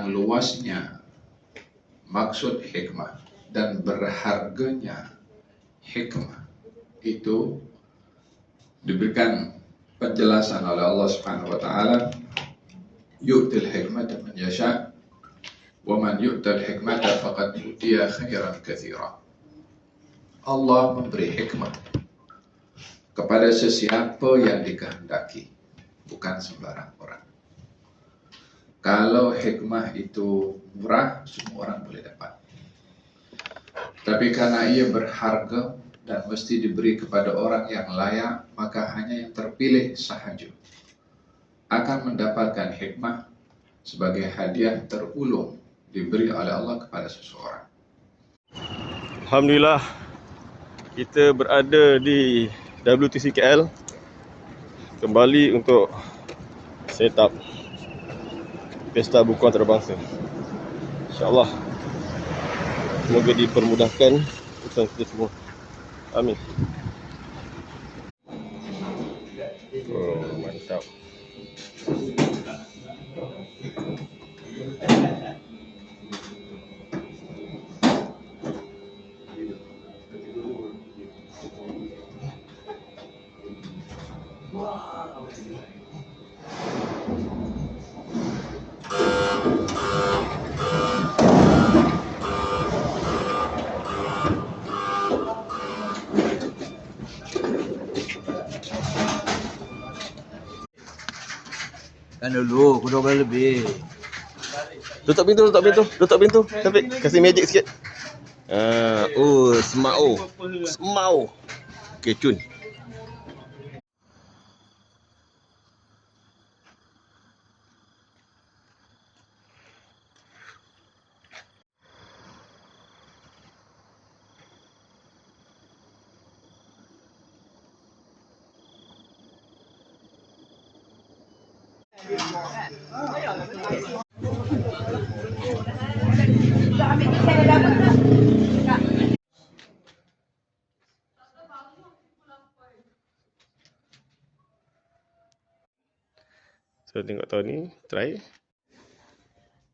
tentang luasnya maksud hikmah dan berharganya hikmah itu diberikan penjelasan oleh Allah Subhanahu wa taala, yu'til hikmata man yasha wa man yu'tal hikmata faqad utiya khairan katsira. Allah memberi hikmah kepada sesiapa yang dikehendaki, bukan sembarang orang. Kalau hikmah itu murah, semua orang boleh dapat. Tapi karena ia berharga dan mesti diberi kepada orang yang layak, maka hanya yang terpilih sahaja akan mendapatkan hikmah sebagai hadiah terulung diberi oleh Allah kepada seseorang. Alhamdulillah, kita berada di WTC KL kembali untuk set up Pesta Buku Antarabangsa. InsyaAllah semoga dipermudahkan urusan kita semua. Amin. Oh, mantap. Kan dulu, aku 12 lebih. Tutup pintu. Tapi kasih magic sikit. Semau. Okay, cun. So tengok tahun ni, try.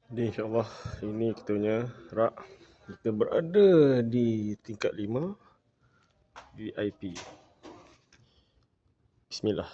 Jadi insyaAllah ini kita punya rak. Kita berada di tingkat 5 VIP. Bismillah.